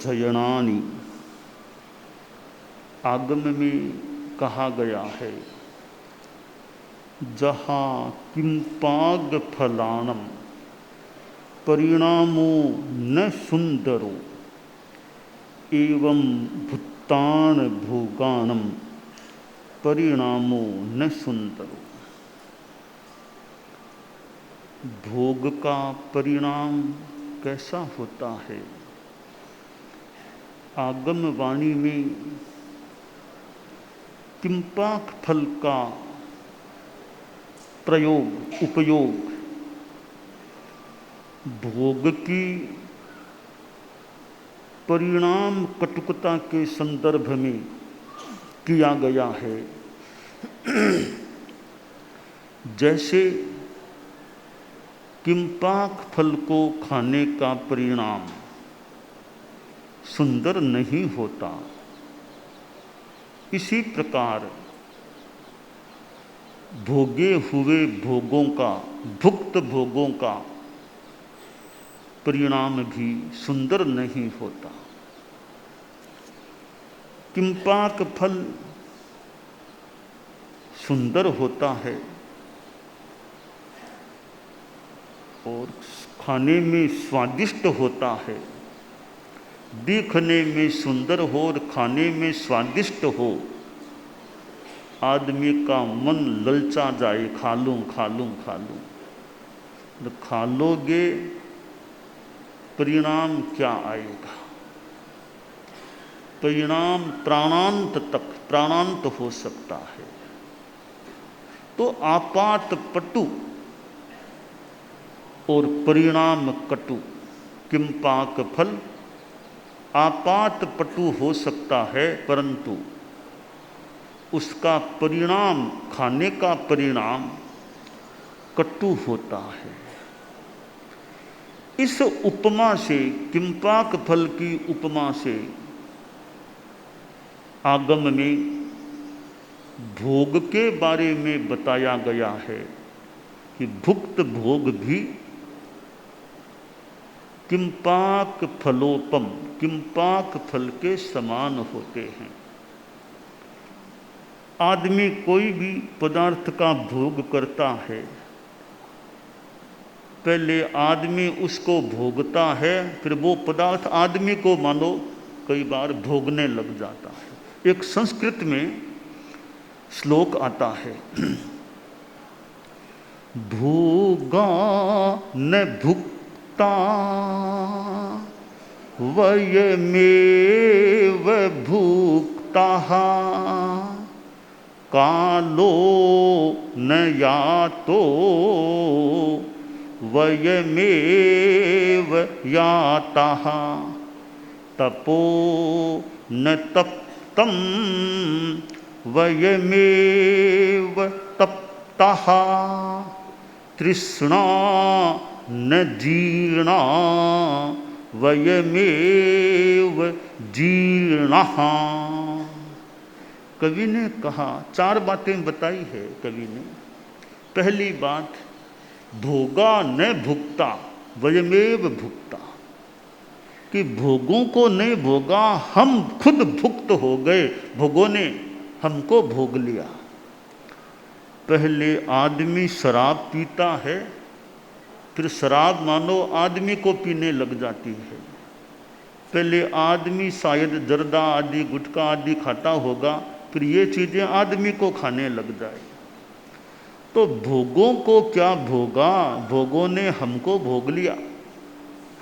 जयणानि। आगम में कहा गया है, जहाँ किंपाग फलानम परिणामो न सुंदरो एवं भुत्तान भोगानम परिणामो न सुंदरो। भोग का परिणाम कैसा होता है? आगम वाणी में किंपाक फल का प्रयोग उपयोग भोग की परिणाम कटुकता के संदर्भ में किया गया है। जैसे किंपाक फल को खाने का परिणाम सुंदर नहीं होता, इसी प्रकार भोगे हुए भोगों का, भुक्त भोगों का परिणाम भी सुंदर नहीं होता। किंपाक फल सुंदर होता है और खाने में स्वादिष्ट होता है। देखने में सुंदर हो और खाने में स्वादिष्ट हो, आदमी का मन ललचा जाए, खा लूं खा लूं खा लूं। तो खा लोगे, परिणाम क्या आएगा? परिणाम प्राणांत तक, प्राणांत हो सकता है। तो आपात पटु और परिणाम कटु। किंपाक फल आपात पटु हो सकता है, परंतु उसका परिणाम, खाने का परिणाम कटु होता है। इस उपमा से, किंपाक फल की उपमा से आगम में भोग के बारे में बताया गया है कि भुक्त भोग भी किंपाक फलोपम, किंपाक फल के समान होते हैं। आदमी कोई भी पदार्थ का भोग करता है, पहले आदमी उसको भोगता है, फिर वो पदार्थ आदमी को मानो कई बार भोगने लग जाता है। एक संस्कृत में श्लोक आता है, भोगा न भुक्ता वयमेव भुक्ताः कालो न यातो वयमेव याताः तपो न तप्तं वयमेव तप्ताः तृष्णा न जीर्णा वयमेव जीर्णाः। कवि ने कहा, चार बातें बताई है कवि ने। पहली बात, भोगा न भुक्ता वयमेव भुक्ता, कि भोगों को नहीं भोगा, हम खुद भुक्त हो गए, भोगों ने हमको भोग लिया। पहले आदमी शराब पीता है, फिर शराब मानो आदमी को पीने लग जाती है। पहले आदमी शायद जर्दा आदि, गुटखा आदि खाता होगा, फिर ये चीज़ें आदमी को खाने लग जाए। तो भोगों को क्या भोगा, भोगों ने हमको भोग लिया,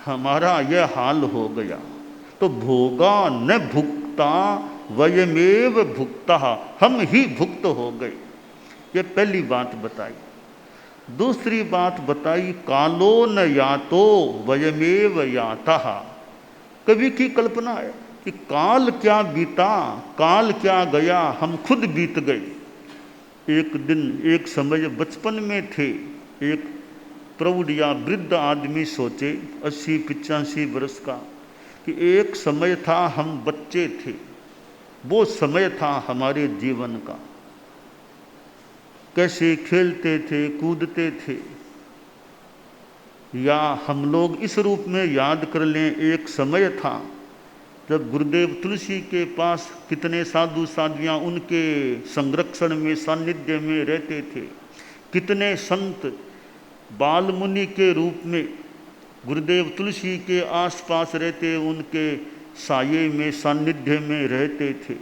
हमारा यह हाल हो गया। तो भोगा न भुक्ता वयमेव भुक्ता, हम ही भुक्त हो गए। ये पहली बात बताई। दूसरी बात बताई, कालो न यातो वयमेव यातः। कवि की कल्पना है कि काल क्या बीता, काल क्या गया, हम खुद बीत गए। एक दिन, एक समय बचपन में थे, एक प्रौढ़ या वृद्ध आदमी सोचे 80-85 वर्ष का, कि एक समय था हम बच्चे थे, वो समय था हमारे जीवन का, कैसे खेलते थे, कूदते थे। या हम लोग इस रूप में याद कर लें, एक समय था जब गुरुदेव तुलसी के पास कितने साधु साध्वियाँ उनके संरक्षण में सानिध्य में रहते थे, कितने संत बाल मुनि के रूप में गुरुदेव तुलसी के आसपास रहते, उनके साये में सानिध्य में रहते थे।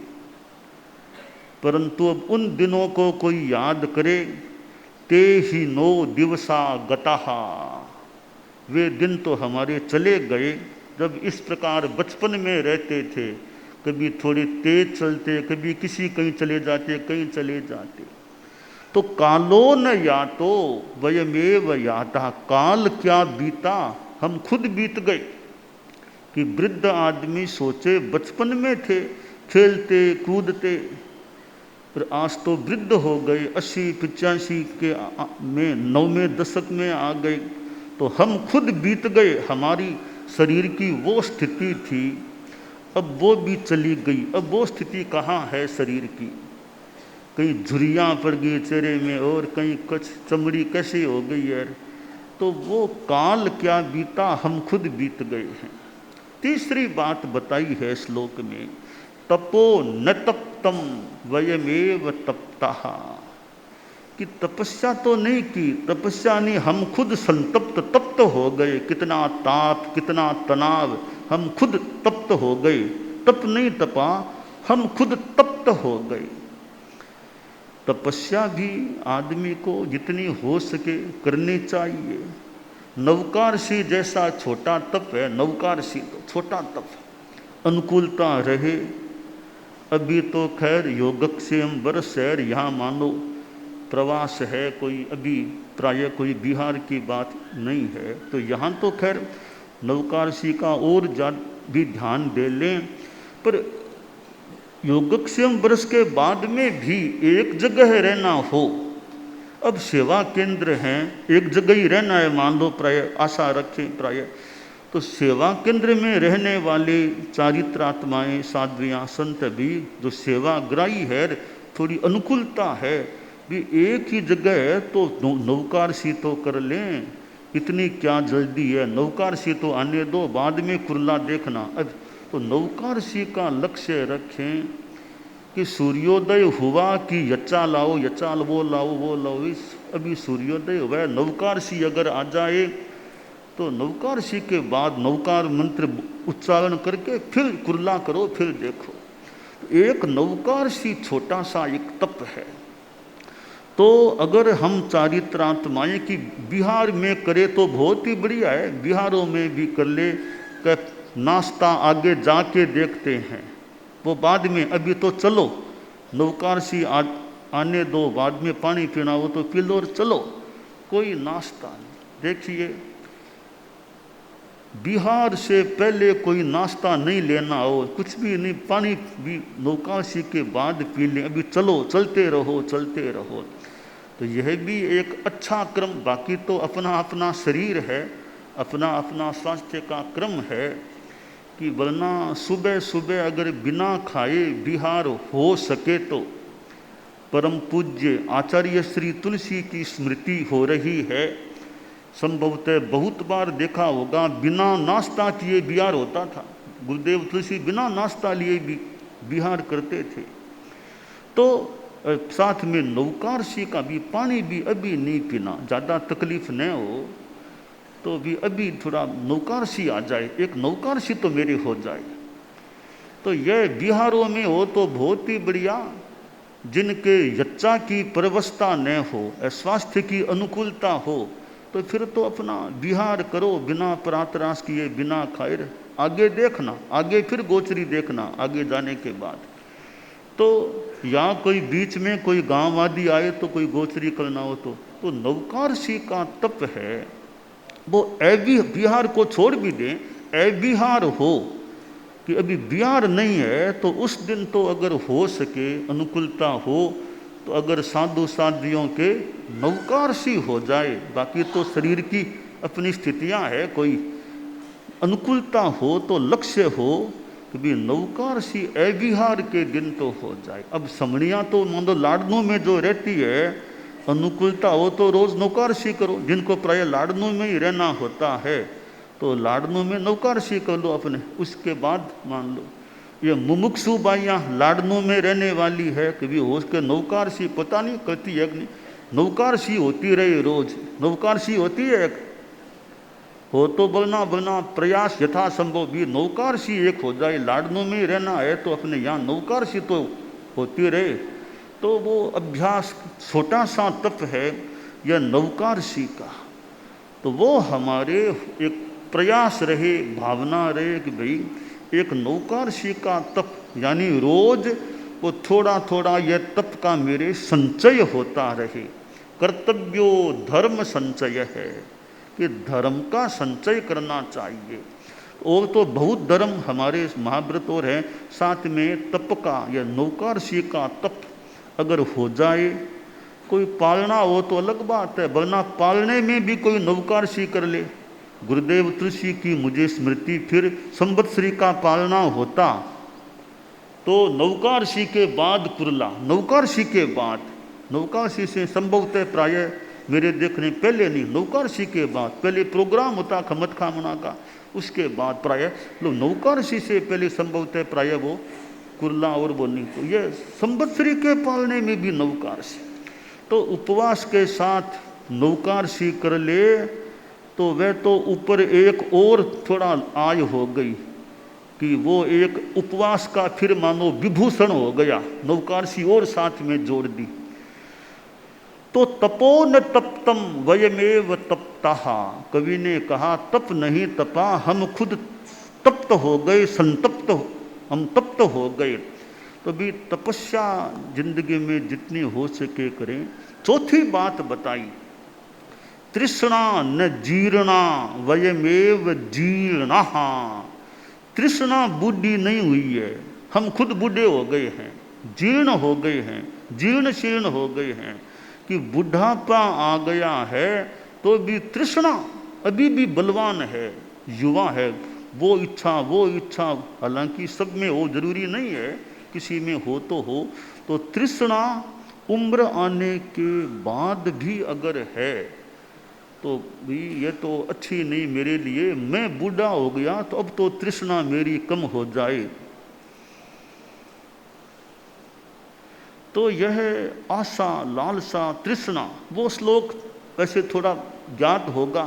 परंतु अब उन दिनों को कोई याद करे, ते ही नो दिवसा गताहा, वे दिन तो हमारे चले गए जब इस प्रकार बचपन में रहते थे। कभी थोड़े तेज चलते, कभी किसी कहीं चले जाते, कहीं चले जाते। तो कालो न यातो वयमेव याता, काल क्या बीता, हम खुद बीत गए। कि वृद्ध आदमी सोचे बचपन में थे, खेलते कूदते, पर आज तो वृद्ध हो गए, 80-85 के में 9वें दशक में आ गए, तो हम खुद बीत गए। हमारी शरीर की वो स्थिति थी, अब वो भी चली गई। अब वो स्थिति कहाँ है शरीर की? कहीं झुर्रियाँ पड़ गई चेहरे में, और कहीं कुछ चमड़ी कैसी हो गई यार। तो वो काल क्या बीता, हम खुद बीत गए हैं। तीसरी बात बताई है श्लोक में, तपो न तप्तम वयमेव तप्ताः, कि तपस्या तो नहीं की, तपस्या नहीं, हम खुद संतप्त तप्त हो गए। कितना ताप, कितना तनाव, हम खुद तप्त हो गए। तप नहीं तपा, हम खुद तप्त हो गए। तपस्या भी आदमी को जितनी हो सके करनी चाहिए। नवकारसी जैसा छोटा तप है, नवकारसी तो छोटा तप, अनुकूलता रहे। अभी तो खैर योगक्षेम वर्ष है, यहाँ मानो प्रवास है कोई, अभी प्राय कोई बिहार की बात नहीं है, तो यहाँ तो खैर नवकारसी का और भी ध्यान दे लें। पर योगक्षेम वर्ष के बाद में भी एक जगह रहना हो, अब सेवा केंद्र हैं, एक जगह ही रहना है, मान लो प्राय आशा रखें प्राय, तो सेवा केंद्र में रहने वाले चारित्रात्माएँ साध्वियाँ संत भी जो सेवाग्राही है, थोड़ी अनुकूलता है भी, एक ही जगह है तो नवकारसी तो कर लें, इतनी क्या जल्दी है, नवकारसी तो आने दो, बाद में कुरला देखना। अब तो नवकारसी का लक्ष्य रखें कि सूर्योदय हुआ कि यच्चा लाओ, यच्चा वो लाओ, वो लाओ। अभी सूर्योदय हुआ, नवकारसी अगर आ जाए तो नवकारसी के बाद नवकार मंत्र उच्चारण करके फिर कुरला करो, फिर देखो। एक नवकारसी छोटा सा एक तप है। तो अगर हम चारित्रात्माएँ की बिहार में करें तो बहुत ही बढ़िया है, बिहारों में भी कर ले। नाश्ता आगे जाके देखते हैं, वो बाद में, अभी तो चलो नवकारसी आने दो, बाद में पानी पीना हो तो पी लो और चलो, कोई नाश्ता नहीं। देखिए बिहार से पहले कोई नाश्ता नहीं लेना हो, कुछ भी नहीं, पानी भी नवकारसी के बाद पी लें, अभी चलो, चलते रहो, चलते रहो। तो यह भी एक अच्छा क्रम। बाकी तो अपना अपना शरीर है, अपना अपना स्वास्थ्य का क्रम है, कि वरना सुबह सुबह अगर बिना खाए बिहार हो सके तो। परम पूज्य आचार्य श्री तुलसी की स्मृति हो रही है, संभवतः बहुत बार देखा होगा बिना नाश्ता किए बिहार होता था। गुरुदेव तुलसी बिना नाश्ता लिए भी बिहार करते थे। तो साथ में नवकारसी का भी पानी भी अभी नहीं पीना, ज़्यादा तकलीफ न हो तो भी अभी थोड़ा नवकारसी आ जाए, एक नवकारसी तो मेरे हो जाए। तो यह बिहारों में हो तो बहुत ही बढ़िया। जिनके यच्चा की परवस्था न हो, स्वास्थ्य की अनुकूलता हो, तो फिर तो अपना बिहार करो, बिना प्रातराश किए, बिना खाए। आगे देखना, आगे फिर गोचरी देखना आगे जाने के बाद। तो या कोई बीच में कोई गांव आदि आए तो कोई गोचरी करना हो तो नवकारसी का तप है वो बिहार को छोड़ भी दें, बिहार हो कि अभी बिहार नहीं है तो उस दिन तो अगर हो सके, अनुकूलता हो तो अगर साधु साध्वियों के नवकारसी हो जाए। बाकी तो शरीर की अपनी स्थितियां है, कोई अनुकूलता हो तो लक्ष्य हो कि भी नवकारसी बिहार के दिन तो हो जाए। अब समणियाँ तो मान लो लाडनू में जो रहती है, अनुकूलता हो तो रोज नवकारसी करो। जिनको प्राय लाडनू में ही रहना होता है तो लाडनू में नवकारसी कर लो अपने, उसके बाद मान लो। ये मुमुक्षु बाइयाँ लाडनों में रहने वाली है, कभी होश के नौकार सी पता नहीं करती है कि नहीं, नौकार सी होती रही रोज, नौकार सी होती है एक, हो तो बनना प्रयास यथासंभव भी नौकार सी एक हो जाए, लाडनों में ही रहना है तो अपने यहाँ नौकार सी तो होती रहे। तो वो अभ्यास छोटा सा तप है यह नौकार सी का, तो वो हमारे एक प्रयास रहे, भावना रहे कि भाई एक नौकार सी का तप, यानी रोज वो थोड़ा थोड़ा यह तप का मेरे संचय होता रहे। कर्तव्यो धर्म संचय है कि धर्म का संचय करना चाहिए। और तो बहुत धर्म हमारे महाव्रत और है, साथ में तप का या नौकार सी का तप अगर हो जाए, कोई पालना हो तो अलग बात है, वरना पालने में भी कोई नौकार सी कर ले। गुरुदेव तुलसी की मुझे स्मृति, फिर संवत्सरी का पालना होता तो नौकारसी के बाद कुरला, नौकारसी के बाद, नौकारसी से संभवतः प्रायः मेरे देखने पहले नहीं, नौकारसी के बाद, पहले प्रोग्राम होता खमत खामना का, उसके बाद प्रायः लोग नौकारसी से पहले संभवतः प्रायः वो कुरला और वो नहीं, तो ये संवत्सरी के पालने में भी नौकारसी। तो उपवास के साथ नौकारसी कर ले तो वह तो ऊपर एक और थोड़ा आय हो गई कि वो एक उपवास का फिर मानो विभूषण हो गया, नौकारसी और साथ में जोड़ दी। तो तपो न तप्तम वयमेव तप्तः, कवि ने कहा तप नहीं तपा, हम खुद तप्त हो गए, संतप्त, हम तप्त हो गए। तो भी तपस्या जिंदगी में जितनी हो सके करें। चौथी बात बताई, तृष्णा न जीर्णा वयमेव जीर्णा, तृष्णा बूढ़ी नहीं हुई है, हम खुद बूढ़े हो गए हैं, जीर्ण हो गए हैं, जीर्ण शीर्ण हो गए हैं कि बुढ़ापा आ गया है तो भी तृष्णा अभी भी बलवान है, युवा है, वो इच्छा, हालांकि सब में हो जरूरी नहीं है, किसी में हो तो तृष्णा उम्र आने के बाद भी अगर है तो भी ये तो अच्छी नहीं मेरे लिए, मैं बूढ़ा हो गया तो अब तो तृष्णा मेरी कम हो जाए। तो यह आशा, लालसा, तृष्णा, वो श्लोक वैसे थोड़ा ज्ञात होगा,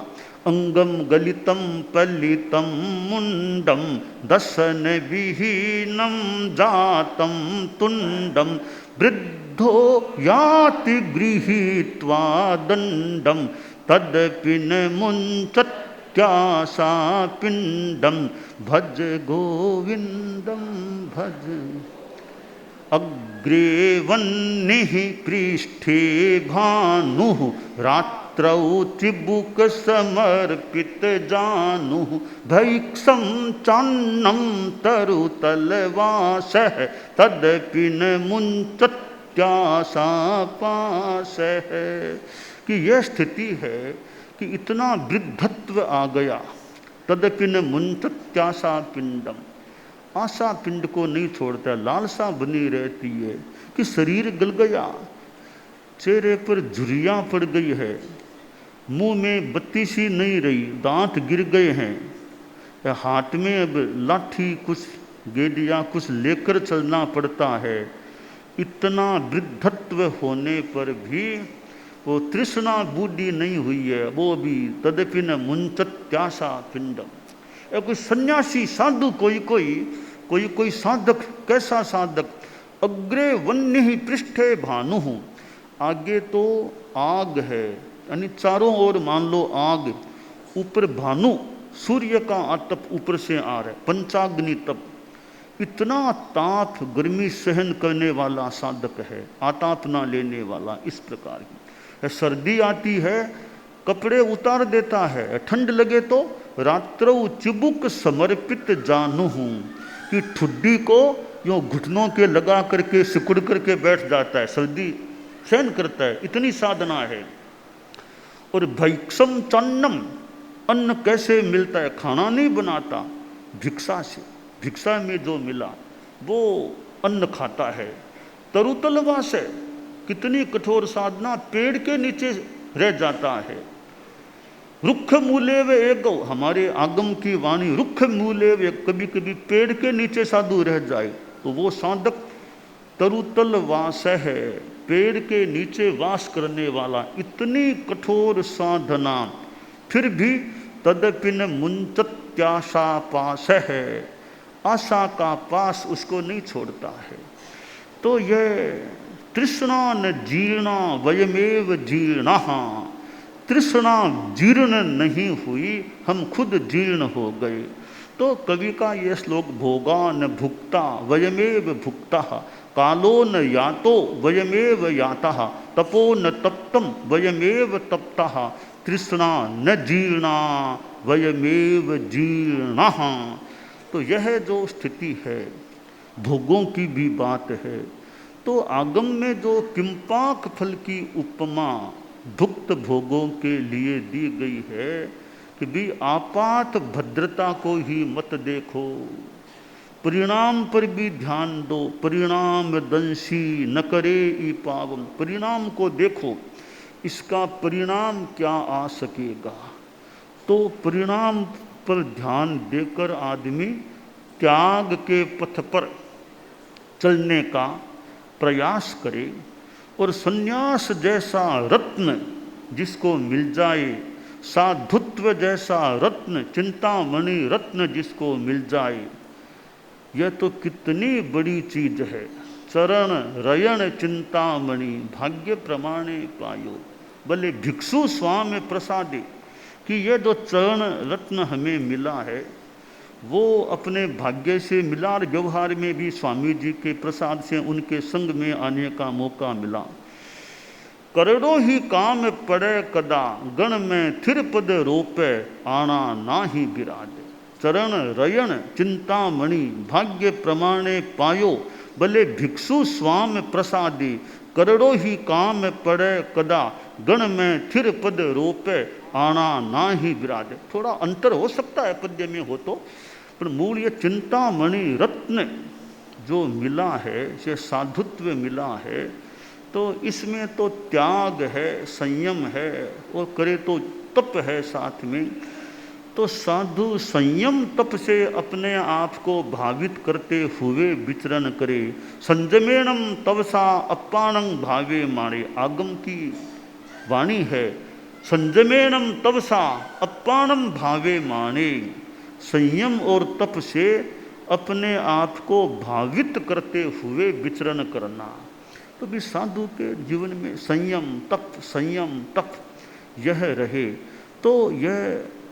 अंगम गलितम पलितम मुंडम दशन विहीनम जातम तुंडम वृद्धो याति गृहीत्वा दंडम तदपि न मुंचत्यासा पिंडम भज गोविंदम भज। अग्रे वह्निः पृष्ठे भानुः रात्रौ चिबुक समर्पित जानुः भैक्षं चान्नं तरुतलवासः तदपि न मुंचत्यासा पासः। कि यह स्थिति है कि इतना वृद्धत्व आ गया, तदपि न मुंचत्यासा पिंडम, आशा पिंड को नहीं छोड़ता, लालसा बनी रहती है कि शरीर गल गया, चेहरे पर झुर्रियाँ पड़ गई है, मुंह में बत्ती सी नहीं रही, दांत गिर गए हैं, हाथ में अब लाठी कुछ गेडिया कुछ लेकर चलना पड़ता है। इतना वृद्धत्व होने पर भी वो तृष्णा बूढ़ी नहीं हुई है, वो भी तदपि न मुंचत्यासा पिंडम। कोई सन्यासी साधु, कोई साधक, कैसा साधक, अग्रे वह्निः पृष्ठे भानुः, आगे तो आग है, यानी चारों ओर मान लो आग, ऊपर भानु, सूर्य का आतप ऊपर से आ रहा है, पंचाग्नि तप, इतना ताप गर्मी सहन करने वाला साधक है, आताप ना लेने वाला। इस प्रकार की सर्दी आती है कपड़े उतार देता है, ठंड लगे तो रात्रौ चिबुक समर्पित जानुः, कि ठुड्डी को यूँ घुटनों के लगा करके सिकुड़ करके बैठ जाता है, सर्दी सहन करता है, इतनी साधना है। और भैक्षम चान्नम, अन्न कैसे मिलता है, खाना नहीं बनाता, भिक्षा से, भिक्षा में जो मिला वो अन्न खाता है। तरुतलवास है, कितनी कठोर साधना, पेड़ के नीचे रह जाता है। रुक्ष मूले व एक, हमारे आगम की वाणी रुक्ष मूले व, कभी कभी पेड़ के नीचे साधु रह जाए तो वो साधक तरुतल वास है, पेड़ के नीचे वास करने वाला, इतनी कठोर साधना फिर भी तदपिन मुंचत्याशा पास है, आशा का पास उसको नहीं छोड़ता है। तो ये तृष्णा न जीर्णा वयमेव जीर्णा, तृष्णा जीर्ण नहीं हुई, हम खुद जीर्ण हो गए। तो कवि का ये श्लोक भोगा न भुक्ता वयमेव भुक्ता, कालो न यातो वयमेव यातः, तपो न तप्तम वयमेव तप्तः, तृष्णा न जीर्णा वयमेव जीर्णः। तो यह जो स्थिति है, भोगों की भी बात है। तो आगम में जो किंपाक फल की उपमा भुक्त भोगों के लिए दी गई है कि भी आपात भद्रता को ही मत देखो, परिणाम पर भी ध्यान दो, परिणाम दंशी न करे ई पावम, परिणाम को देखो, इसका परिणाम क्या आ सकेगा। तो परिणाम पर ध्यान देकर आदमी त्याग के पथ पर चलने का प्रयास करे, और संन्यास जैसा रत्न जिसको मिल जाए, साधुत्व जैसा रत्न, चिंतामणि रत्न जिसको मिल जाए, यह तो कितनी बड़ी चीज है। चरण रयण चिंतामणि भाग्य प्रमाणे पायो, भले भिक्षु स्वामी प्रसादे, कि यह जो चरण रत्न हमें मिला है वो अपने भाग्य से मिला, और व्यवहार में भी स्वामी जी के प्रसाद से उनके संग में आने का मौका मिला। करोड़ों ही काम पड़े कदा, गण में थिर पद रोपे, आना ना ही बिराजे, चरण रयण चिंतामणि भाग्य प्रमाणे पायो, भले भिक्षु स्वाम प्रसादी, करोड़ों ही काम पड़े कदा, गण में थिर पद रोपे, आना ना ही विराजे। थोड़ा अंतर हो सकता है पद्य में हो तो, पर मूल ये चिंतामणि रत्न जो मिला है, ये साधुत्व मिला है, तो इसमें तो त्याग है, संयम है, और करे तो तप है साथ में। तो साधु संयम तप से अपने आप को भावित करते हुए विचरण करे। संयमेणम तवसा अपाणं भावे मारे, आगम की वाणी है। संयमेणम तवसा अपाणं भावे माने, संयम और तप से अपने आप को भावित करते हुए विचरण करना। तो भी साधु के जीवन में संयम तप यह रहे, तो यह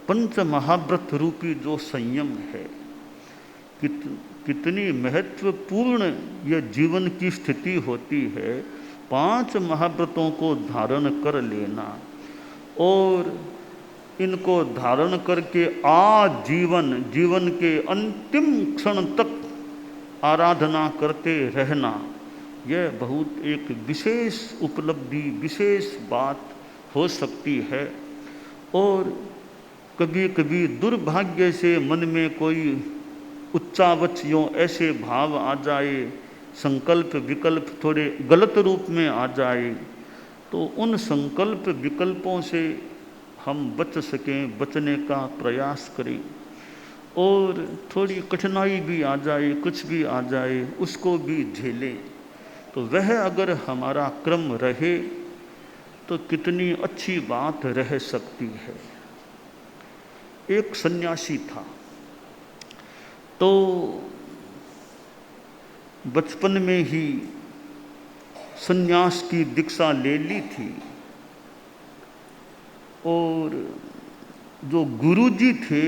पंच महाव्रत रूपी जो संयम है, कितनी महत्वपूर्ण यह जीवन की स्थिति होती है। 5 महाव्रतों को धारण कर लेना और इनको धारण करके आजीवन, जीवन के अंतिम क्षण तक आराधना करते रहना, यह बहुत एक विशेष उपलब्धि, विशेष बात हो सकती है। और कभी कभी दुर्भाग्य से मन में कोई उच्चावच यों ऐसे भाव आ जाए, संकल्प विकल्प थोड़े गलत रूप में आ जाए, तो उन संकल्प विकल्पों से हम बच सकें, बचने का प्रयास करें। और थोड़ी कठिनाई भी आ जाए, कुछ भी आ जाए, उसको भी झेलें। तो वह अगर हमारा क्रम रहे तो कितनी अच्छी बात रह सकती है। एक सन्यासी था, तो बचपन में ही सन्यास की दीक्षा ले ली थी, और जो गुरुजी थे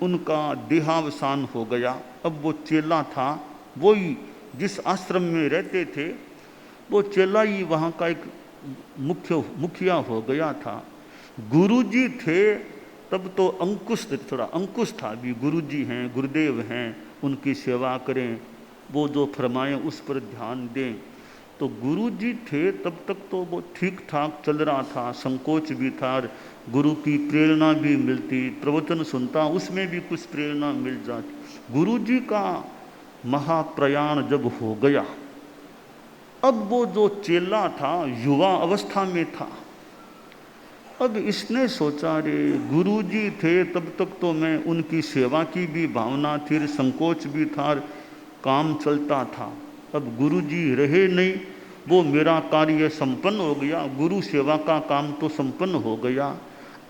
उनका देहावसान हो गया। अब वो चेला था, वो ही जिस आश्रम में रहते थे वो चेला ही वहाँ का एक मुखिया हो गया था। गुरुजी थे तब तो अंकुश, थोड़ा अंकुश था भी, गुरुजी हैं, गुरुदेव हैं, उनकी सेवा करें, वो जो फरमाएं उस पर ध्यान दें। तो गुरुजी थे तब तक तो वो ठीक ठाक चल रहा था, संकोच भी था, गुरु की प्रेरणा भी मिलती, प्रवचन सुनता उसमें भी कुछ प्रेरणा मिल जाती। गुरुजी का महाप्रयाण जब हो गया, अब वो जो चेला था युवा अवस्था में था, अब इसने सोचा, रे गुरुजी थे तब तक तो मैं उनकी सेवा की भी भावना थी, संकोच भी था, काम चलता था। अब गुरुजी रहे नहीं, वो मेरा कार्य संपन्न हो गया, गुरु सेवा का काम तो संपन्न हो गया।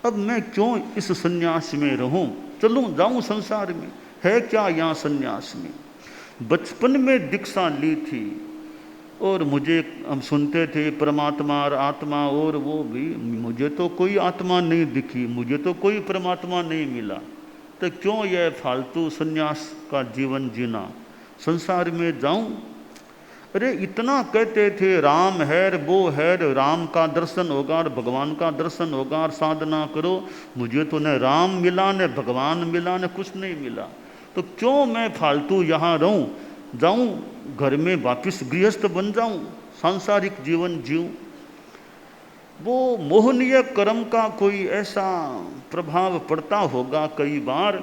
अब मैं क्यों इस सन्यास में रहूं, चलूं जाऊं संसार में, है क्या यहाँ सन्यास में। बचपन में दीक्षा ली थी और मुझे, हम सुनते थे परमात्मा और आत्मा, और वो भी मुझे तो कोई आत्मा नहीं दिखी, मुझे तो कोई परमात्मा नहीं मिला, तो क्यों यह फालतू सन्यास का जीवन जीना, संसार में जाऊं। अरे इतना कहते थे, राम है वो है, राम का दर्शन होगा और भगवान का दर्शन होगा और साधना करो। मुझे तो न राम मिला न भगवान मिला न कुछ नहीं मिला, तो क्यों मैं फालतू यहाँ रहूं, जाऊं घर में वापिस गृहस्थ बन जाऊं, सांसारिक जीवन जीऊं। वो मोहनीय कर्म का कोई ऐसा प्रभाव पड़ता होगा कई बार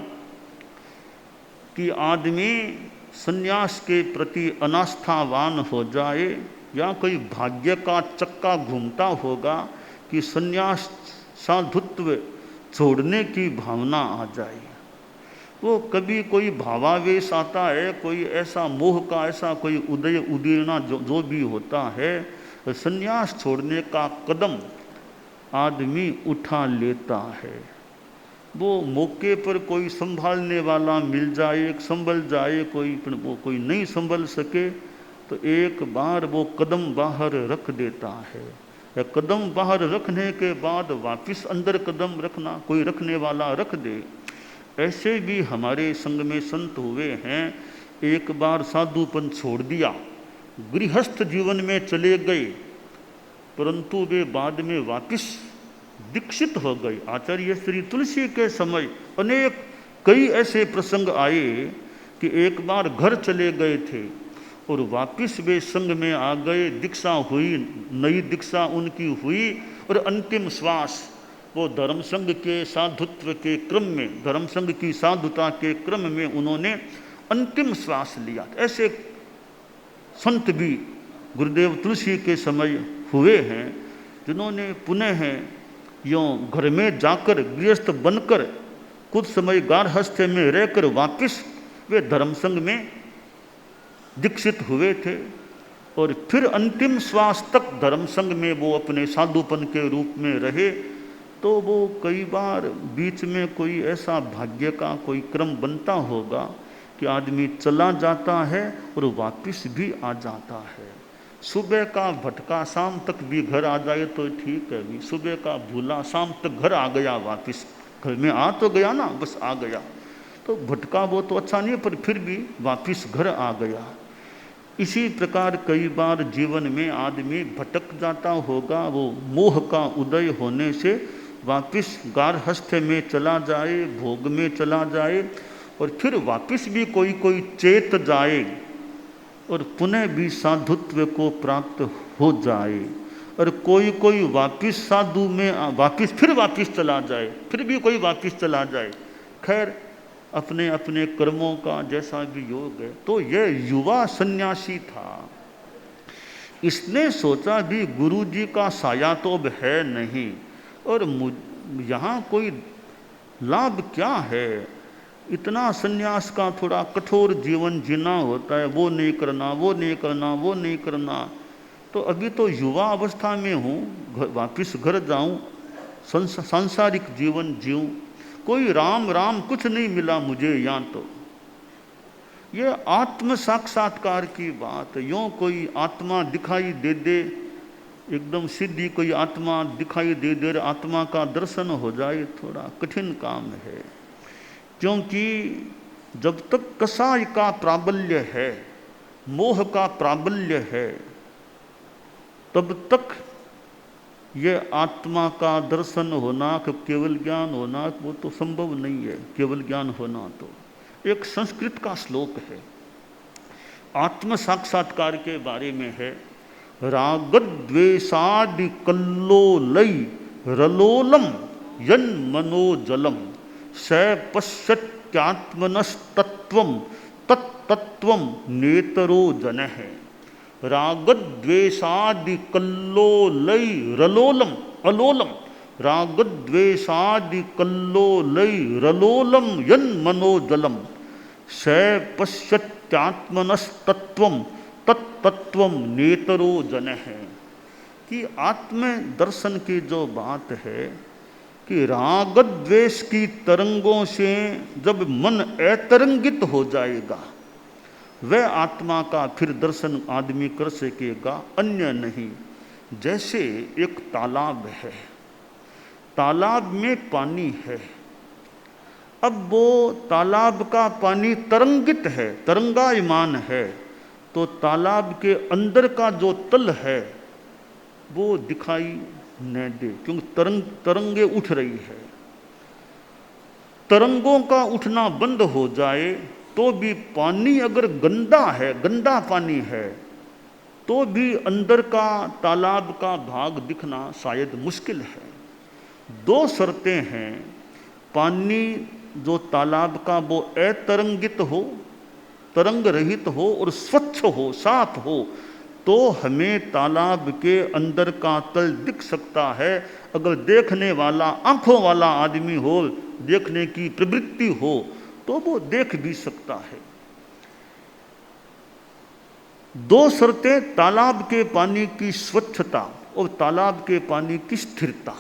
कि आदमी सन्यास के प्रति अनास्थावान हो जाए, या कोई भाग्य का चक्का घूमता होगा कि सन्यास साधुत्व छोड़ने की भावना आ जाए। वो कभी कोई भावावेश आता है, कोई ऐसा मोह का ऐसा कोई उदय उदीर्णा जो भी होता है, सन्यास छोड़ने का कदम आदमी उठा लेता है। वो मौके पर कोई संभालने वाला मिल जाए, संभल जाए, कोई नहीं संभल सके तो एक बार वो कदम बाहर रख देता है। कदम बाहर रखने के बाद वापस अंदर कदम रखना, कोई रखने वाला रख दे। ऐसे भी हमारे संग में संत हुए हैं, एक बार साधुपन छोड़ दिया, गृहस्थ जीवन में चले गए, परंतु वे बाद में वापस दीक्षित हो गए। आचार्य श्री तुलसी के समय कई ऐसे प्रसंग आए कि एक बार घर चले गए थे और वापस वे संग में आ गए, दीक्षा हुई, नई दीक्षा उनकी हुई, और अंतिम श्वास वो धर्म संघ के साधुत्व के क्रम में, धर्म संघ की साधुता के क्रम में उन्होंने अंतिम श्वास लिया। ऐसे संत भी गुरुदेव तुलसी के समय हुए हैं, जिन्होंने पुनः यों घर में जाकर गृहस्थ बनकर कुछ समय गारहस्थ में रहकर वापस वे धर्म संघ में दीक्षित हुए थे, और फिर अंतिम श्वास तक धर्म संघ में वो अपने साधुपन के रूप में रहे। तो वो कई बार बीच में कोई ऐसा भाग्य का कोई क्रम बनता होगा कि आदमी चला जाता है और वापस भी आ जाता है। सुबह का भटका शाम तक भी घर आ जाए तो ठीक है, भी सुबह का भूला शाम तक घर आ गया, वापस घर में आ तो गया ना, बस आ गया, तो भटका वो तो अच्छा नहीं है, पर फिर भी वापस घर आ गया। इसी प्रकार कई बार जीवन में आदमी भटक जाता होगा, वो मोह का उदय होने से वापस गारहस्थ में चला जाए, भोग में चला जाए, और फिर वापस भी कोई चेत जाए और पुनः भी साधुत्व को प्राप्त हो जाए, और कोई वापस साधु में वापस चला जाए, फिर भी कोई वापस चला जाए। खैर अपने अपने कर्मों का जैसा भी योग है। तो यह युवा सन्यासी था, इसने सोचा भी गुरु जी का साया तो अब है नहीं, और यहाँ कोई लाभ क्या है, इतना सन्यास का थोड़ा कठोर जीवन जीना होता है, वो नहीं करना, वो नहीं करना, वो नहीं करना। तो अभी तो युवा अवस्था में हूँ, वापस घर जाऊँ, सांसारिक जीवन जीऊँ, कोई राम राम कुछ नहीं मिला मुझे यहाँ। तो ये आत्म साक्षात्कार की बात, यूँ कोई आत्मा दिखाई दे दे, एकदम सीधी कोई आत्मा दिखाई दे दे, आत्मा का दर्शन हो जाए, थोड़ा कठिन काम है। क्योंकि जब तक कसाय का प्राबल्य है, मोह का प्राबल्य है, तब तक ये आत्मा का दर्शन होना, केवल ज्ञान होना, वो तो संभव नहीं है। केवल ज्ञान होना तो एक संस्कृत का श्लोक है, आत्म साक्षात्कार के बारे में है, रागद्वेषादि कल्लोलै रलोलम यन मनोजलम स पश्यत्यात्मनस्तत्वं तत्तत्वं नेतरो जनः। रागद्वेषादि कल्लोलै रलोलम, अलोलम, रागद्वेषादि कल्लोलय रलोलम यन मनोजलम स पश्यत्यात्मनस्तत्वम तत्तत्वम नेतरो जन है। कि आत्म दर्शन की जो बात है कि राग द्वेष की तरंगों से जब मन अतरंगित हो जाएगा, वह आत्मा का फिर दर्शन आदमी कर सकेगा, अन्य नहीं। जैसे एक तालाब है, तालाब में पानी है, अब वो तालाब का पानी तरंगित है, तरंगायमान है, तो तालाब के अंदर का जो तल है वो दिखाई न दे, क्योंकि तरंगे उठ रही है। तरंगों का उठना बंद हो जाए तो भी पानी अगर गंदा है, गंदा पानी है, तो भी अंदर का तालाब का भाग दिखना शायद मुश्किल है। दो शर्तें हैं, पानी जो तालाब का वो अतरंगित हो, तरंग रहित हो और स्वच्छ हो, साफ हो, तो हमें तालाब के अंदर का तल दिख सकता है। अगर देखने वाला, आंखों वाला आदमी हो, देखने की प्रवृत्ति हो, तो वो देख भी सकता है। दो शर्तें, तालाब के पानी की स्वच्छता और तालाब के पानी की स्थिरता।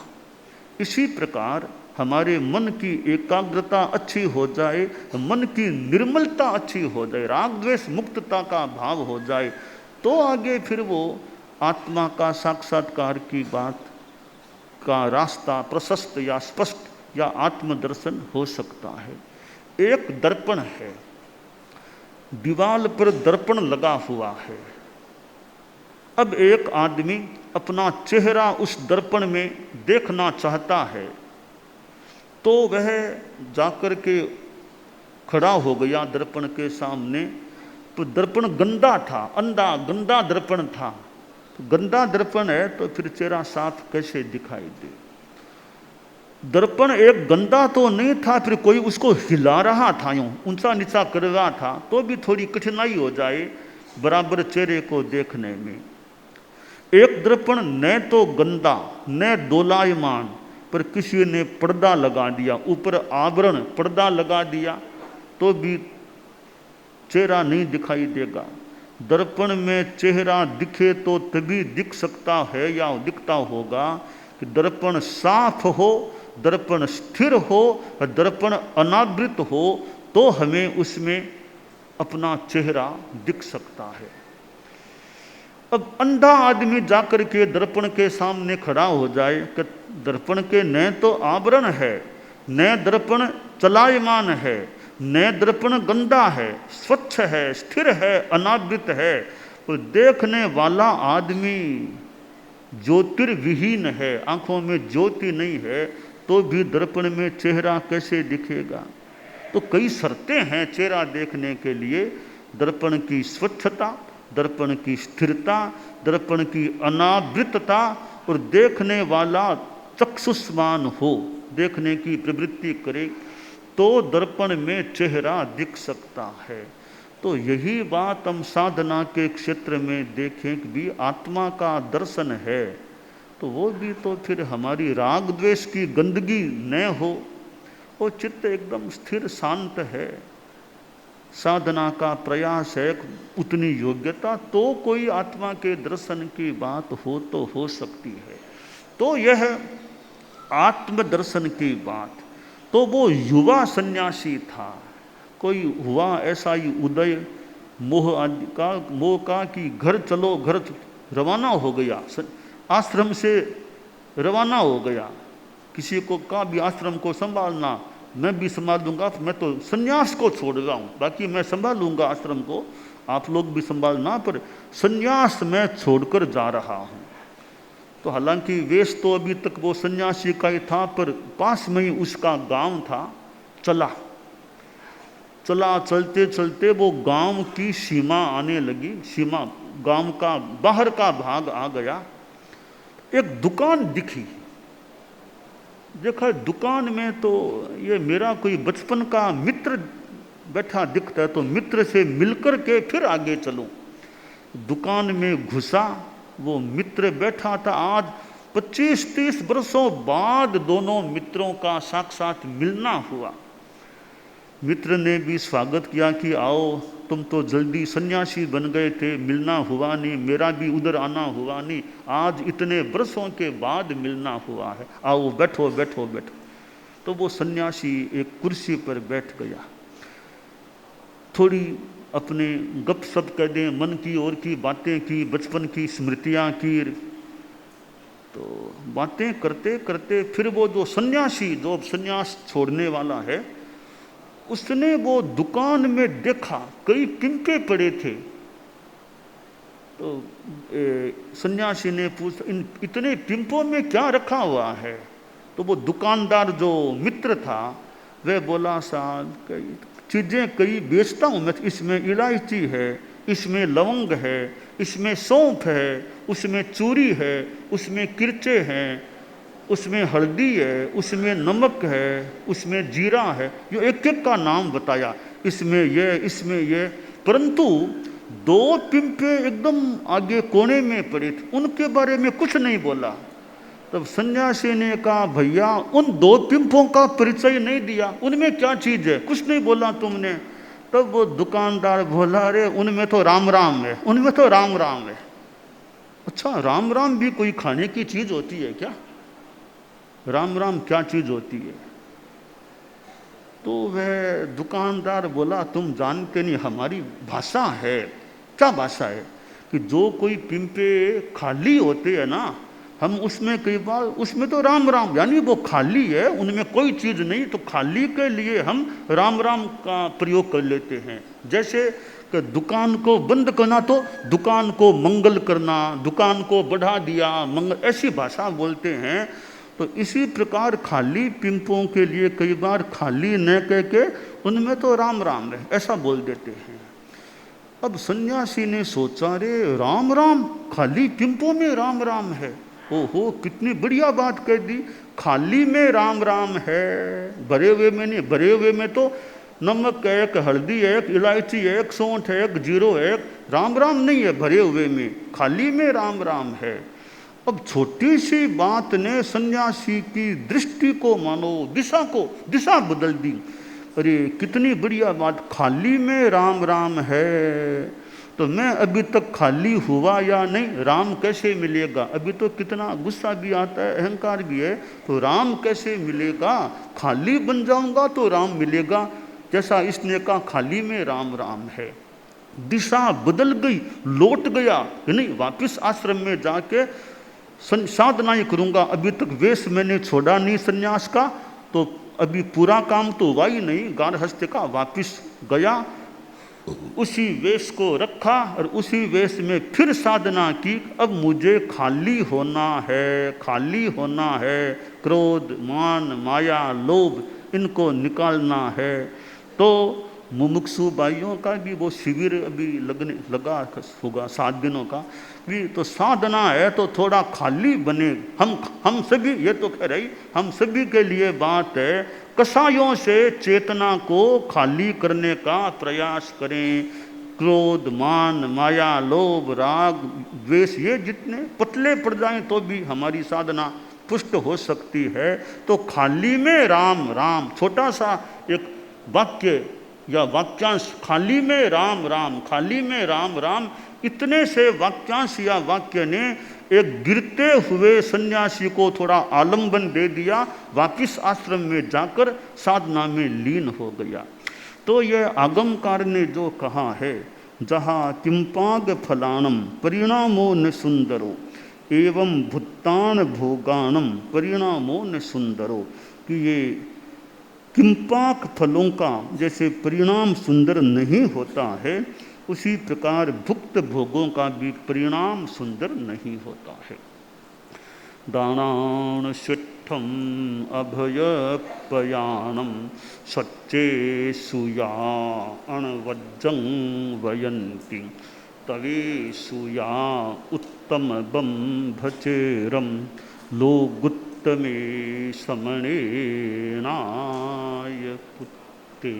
इसी प्रकार हमारे मन की एकाग्रता अच्छी हो जाए, मन की निर्मलता अच्छी हो जाए, राग द्वेष मुक्तता का भाव हो जाए, तो आगे फिर वो आत्मा का साक्षात्कार की बात का रास्ता प्रशस्त या स्पष्ट या आत्मदर्शन हो सकता है। एक दर्पण है, दीवाल पर दर्पण लगा हुआ है। अब एक आदमी अपना चेहरा उस दर्पण में देखना चाहता है, तो वह जाकर के खड़ा हो गया दर्पण के सामने, तो दर्पण गंदा था, अंधा गंदा दर्पण था। तो गंदा दर्पण है तो फिर चेहरा साफ कैसे दिखाई दे। दर्पण एक गंदा तो नहीं था, फिर कोई उसको हिला रहा था, यूं ऊंचा नीचा कर रहा था, तो भी थोड़ी कठिनाई हो जाए बराबर चेहरे को देखने में। एक दर्पण न तो गंदा न दोलायमान, पर किसी ने पर्दा लगा दिया, ऊपर आवरण पर्दा लगा दिया, तो भी चेहरा नहीं दिखाई देगा। दर्पण में चेहरा दिखे तो तभी दिख सकता है या दिखता होगा कि दर्पण साफ हो, दर्पण स्थिर हो, दर्पण अनावृत हो, तो हमें उसमें अपना चेहरा दिख सकता है। अब अंधा आदमी जाकर के दर्पण के सामने खड़ा हो जाए कि दर्पण के न तो आवरण है, न दर्पण चलायमान है, न दर्पण गंदा है, स्वच्छ है, स्थिर है, अनावृत है, तो देखने वाला आदमी ज्योतिर्विहीन है, आंखों में ज्योति नहीं है, तो भी दर्पण में चेहरा कैसे दिखेगा। तो कई शर्तें हैं चेहरा देखने के लिए, दर्पण की स्वच्छता, दर्पण की स्थिरता, दर्पण की अनावृतता, और देखने वाला चक्षुष्मान हो, देखने की प्रवृत्ति करे, तो दर्पण में चेहरा दिख सकता है। तो यही बात हम साधना के क्षेत्र में देखें कि भी आत्मा का दर्शन है, तो वो भी तो फिर हमारी राग द्वेष की गंदगी न हो, वो चित्त एकदम स्थिर शांत है, साधना का प्रयास है, उतनी योग्यता, तो कोई आत्मा के दर्शन की बात हो तो हो सकती है। तो यह आत्मदर्शन की बात, तो वो युवा सन्यासी था, कोई हुआ ऐसा ही उदय मोह आदि का, मोह का कि घर चलो, घर रवाना हो गया, आश्रम से रवाना हो गया, किसी को कहा भी आश्रम को संभालना, मैं भी संभाल लूँगा, मैं तो सन्यास को छोड़ रहा हूँ, बाकी मैं संभालूँगा आश्रम को, आप लोग भी संभालना, पर सन्यास मैं छोड़कर जा रहा हूँ। तो हालांकि वेश तो अभी तक वो सन्यासी का ही था, पर पास में ही उसका गांव था। चला चलते चलते वो गांव की सीमा आने लगी, सीमा गांव का बाहर का भाग आ गया। एक दुकान दिखी, देखा दुकान में तो ये मेरा कोई बचपन का मित्र बैठा दिखता है, तो मित्र से मिलकर के फिर आगे चलूं। दुकान में घुसा, वो मित्र बैठा था, आज 25-30 वर्षों बाद दोनों मित्रों का साक्षात मिलना हुआ। मित्र ने भी स्वागत किया कि आओ, तुम तो जल्दी सन्यासी बन गए थे, मिलना हुआ नहीं, मेरा भी उधर आना हुआ नहीं, आज इतने वर्षों के बाद मिलना हुआ है, आओ बैठो बैठो बैठो। तो वो सन्यासी एक कुर्सी पर बैठ गया, थोड़ी अपने गप सप कह दें, मन की और की बातें की, बचपन की स्मृतियाँ की। तो बातें करते करते फिर वो जो सन्यासी, जो अब सन्यास छोड़ने वाला है, उसने वो दुकान में देखा कई पिंपे पड़े थे। तो सन्यासी ने पूछा, इन इतने पिंपों में क्या रखा हुआ है? तो वो दुकानदार जो मित्र था वह बोला, साहब कई चीज़ें कई बेचता हूँ मैं, इसमें इलायची है, इसमें लवंग है, इसमें सौंफ है, उसमें चूरी है, उसमें किरचे हैं, उसमें हल्दी है, उसमें नमक है, उसमें जीरा है। ये एक एक का नाम बताया, इसमें ये, परंतु 2 पिंपे एकदम आगे कोने में पड़े थे, उनके बारे में कुछ नहीं बोला। तब सन्यासी ने कहा, भैया उन 2 पिंपों का परिचय नहीं दिया, उनमें क्या चीज़ है, कुछ नहीं बोला तुमने। तब वो दुकानदार बोला, अरे उनमें तो राम राम है, उनमें तो राम राम है। अच्छा, राम राम भी कोई खाने की चीज़ होती है क्या? राम राम क्या चीज़ होती है? तो वह दुकानदार बोला, तुम जानते नहीं, हमारी भाषा है। क्या भाषा है? कि जो कोई पिंपे खाली होते हैं ना, हम उसमें कई बार, उसमें तो राम राम, यानी वो खाली है, उनमें कोई चीज़ नहीं, तो खाली के लिए हम राम राम का प्रयोग कर लेते हैं। जैसे कि दुकान को बंद करना तो दुकान को मंगल करना, दुकान को बढ़ा दिया मंगल, ऐसी भाषा बोलते हैं। तो इसी प्रकार खाली पिंपों के लिए कई बार खाली न कह के उनमें तो राम राम है, ऐसा बोल देते हैं। अब सन्यासी ने सोचा, रे राम राम, खाली पिंपों में राम राम है, ओहो कितनी बढ़िया बात कह दी, खाली में राम राम है, भरे हुए में नहीं। भरे हुए में तो नमक है, एक हल्दी है, एक इलायची है, एक सौंठ है, एक जीरो है, राम राम नहीं है भरे हुए में, खाली में राम राम है। अब छोटी सी बात ने सन्यासी की दृष्टि को, मानो दिशा बदल दी। अरे कितनी बढ़िया बात, खाली में राम राम है, तो मैं अभी तक खाली हुआ या नहीं, राम कैसे मिलेगा? अभी तो कितना गुस्सा भी आता है, अहंकार भी है, तो राम कैसे मिलेगा? खाली बन जाऊंगा तो राम मिलेगा। जैसा इसने कहा, खाली में राम राम है, दिशा बदल गई, लौट गया कि नहीं, वापिस आश्रम में जाके साधना ही करूंगा। अभी तक वेश मैंने छोड़ा नहीं सन्यास का, तो अभी पूरा काम तो हुआ ही नहीं गारहस्थ का। वापिस गया, उसी वेश को रखा और उसी वेश में फिर साधना की। अब मुझे खाली होना है, खाली होना है, क्रोध मान माया लोभ इनको निकालना है। तो मुमुक्षु भाइयों का भी वो शिविर अभी लगा होगा 7 दिनों का भी, तो साधना है तो थोड़ा खाली बने। हम सभी, ये तो कह रही, हम सभी के लिए बात है, कसायों से चेतना को खाली करने का प्रयास करें। क्रोध मान माया लोभ राग द्वेष ये जितने पतले पड़ जाएं तो भी हमारी साधना पुष्ट हो सकती है। तो खाली में राम राम, छोटा सा एक वाक्य या वाक्यांश, खाली में राम राम, खाली में राम राम, इतने से वाक्यांश या वाक्य ने एक गिरते हुए सन्यासी को थोड़ा आलंबन दे दिया, वापिस आश्रम में जाकर साधना में लीन हो गया। तो यह आगमकार ने जो कहा है, जहाँ किंपाग फलाणम परिणामो न सुंदरो एवं भुत्तान भोगाणम परिणामो न सुंदरो, कि ये किंपाक फलों का जैसे परिणाम सुंदर नहीं होता है, उसी प्रकार भुक्त भोगों का भी परिणाम सुंदर नहीं होता है। दानान शिष्ठम अभयपयाणम सच्चे सुया अणवज्जं वयन्ति तवे सुया उत्तम बम भचेरम लोगुत्तमे समणे नाय पुत्ते।